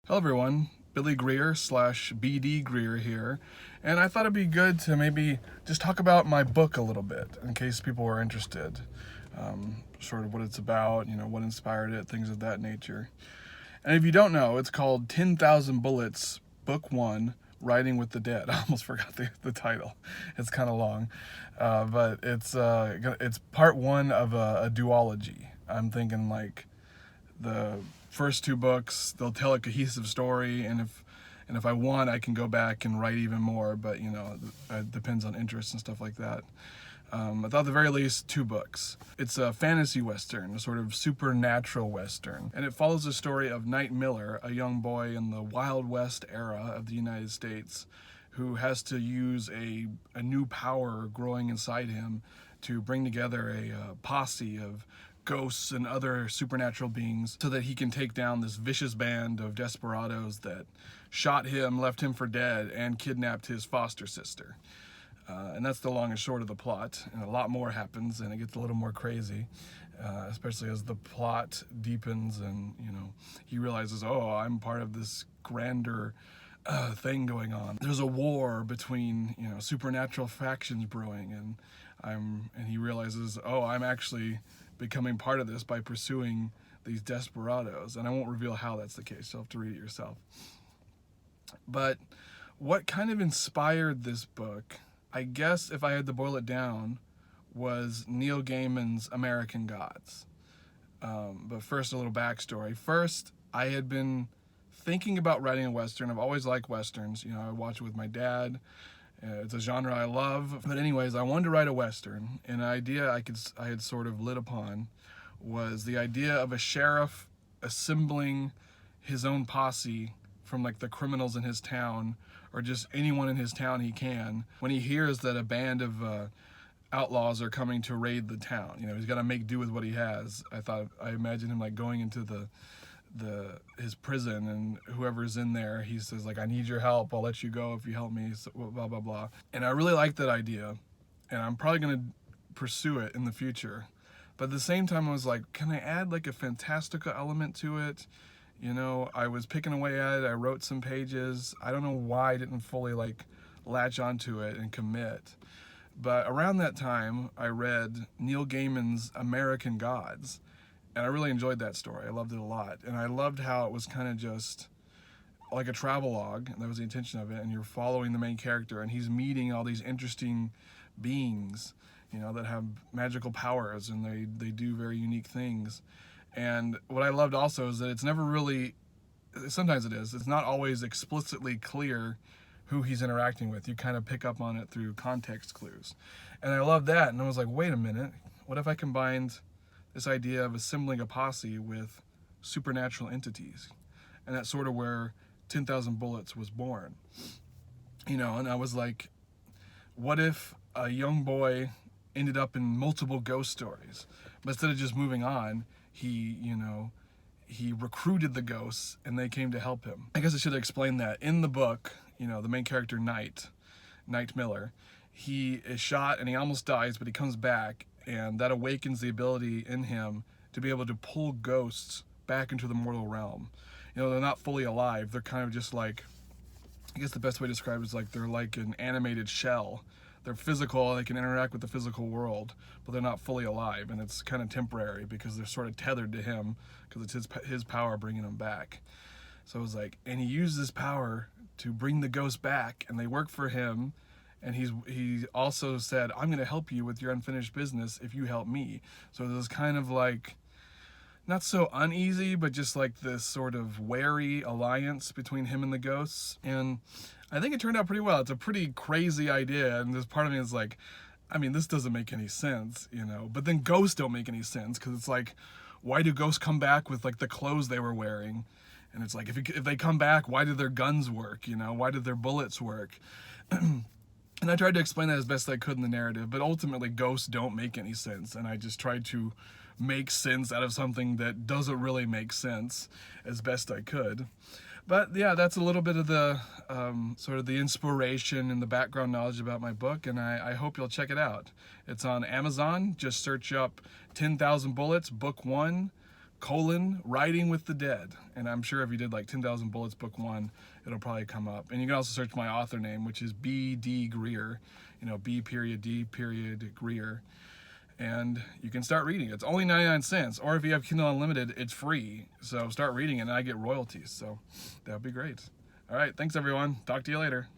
Hello everyone, Billy Greer slash BD Greer here, and I thought it'd be good to maybe just talk about my book a little bit in case people are interested. Sort of what it's about, what inspired it, things of that nature. And if you don't know, it's called 10,000 Bullets, Book 1, Riding with the Dead. I almost forgot the title. It's kind of long, but it's part one of a duology. I'm thinking like the first two books, they'll tell a cohesive story, and if I want, I can go back and write even more, but it depends on interest and stuff like that. I thought at the very least 2 books. It's a fantasy western, a sort of supernatural western, and it follows the story of Knight Miller, a young boy in the Wild West era of the United States, who has to use a new power growing inside him to bring together a posse of ghosts and other supernatural beings so that he can take down this vicious band of desperados that shot him, left him for dead, and kidnapped his foster sister. And that's the long and short of the plot, and a lot more happens, and it gets a little more crazy, especially as the plot deepens and, he realizes, oh, I'm part of this grander thing going on. There's a war between, supernatural factions brewing, and he realizes, oh, I'm actually becoming part of this by pursuing these desperados. And I won't reveal how that's the case. You'll have to read it yourself. But what kind of inspired this book, I guess if I had to boil it down, was Neil Gaiman's American Gods. But first, a little backstory. First, I had been thinking about writing a Western. I've always liked Westerns. I watch it with my dad. It's a genre I love. But anyways, I wanted to write a Western. And an idea I had sort of lit upon was the idea of a sheriff assembling his own posse from like the criminals in his town, or just anyone in his town he can, when he hears that a band of outlaws are coming to raid the town. He's got to make do with what he has. I imagined him like going into his prison, and whoever's in there, he says like, I need your help, I'll let you go if you help me, so blah blah blah. And I really like that idea, and I'm probably going to pursue it in the future. But at the same time, I was like, can I add like a fantastical element to it? I was picking away at it. I wrote some pages. I don't know why I didn't fully like latch onto it and commit. But around that time, I read Neil Gaiman's American Gods, and I really enjoyed that story. I loved it a lot. And I loved how it was kind of just like a travelogue, and that was the intention of it, and you're following the main character, and he's meeting all these interesting beings, that have magical powers, and they do very unique things. And what I loved also is that it's never really, sometimes it is, it's not always explicitly clear who he's interacting with. You kind of pick up on it through context clues. And I love that, and I was like, wait a minute, what if I combined this idea of assembling a posse with supernatural entities? And that's sort of where 10,000 Bullets was born. And I was like, what if a young boy ended up in multiple ghost stories, but instead of just moving on, he recruited the ghosts and they came to help him. I guess I should have explained that. In the book, the main character, Knight Miller, he is shot and he almost dies, but he comes back, and that awakens the ability in him to be able to pull ghosts back into the mortal realm. They're not fully alive. They're kind of just like, I guess the best way to describe it is like they're like an animated shell. They're physical, they can interact with the physical world, but they're not fully alive, and it's kind of temporary because they're sort of tethered to him because it's his power bringing them back. So it was like, and he used his power to bring the ghosts back, and they work for him, and he also said, I'm going to help you with your unfinished business if you help me. So it was kind of like, not so uneasy, but just like this sort of wary alliance between him and the ghosts. And I think it turned out pretty well. It's a pretty crazy idea, and this part of me is like, this doesn't make any sense, but then ghosts don't make any sense, because it's like, why do ghosts come back with like the clothes they were wearing? And it's like, if they come back, why do their guns work? Why do their bullets work? And I tried to explain that as best I could in the narrative, but ultimately ghosts don't make any sense, and I just tried to make sense out of something that doesn't really make sense as best I could. But yeah, that's a little bit of the sort of the inspiration and the background knowledge about my book, and I hope you'll check it out. It's on Amazon. Just search up 10,000 Bullets, Book 1, Riding with the Dead. And I'm sure if you did like 10,000 Bullets book 1, it'll probably come up. And you can also search my author name, which is B.D. Greer, B.D. Greer. And you can start reading. It's only 99 cents. Or if you have Kindle Unlimited, it's free. So start reading it and I get royalties. So that would be great. All right. Thanks, everyone. Talk to you later.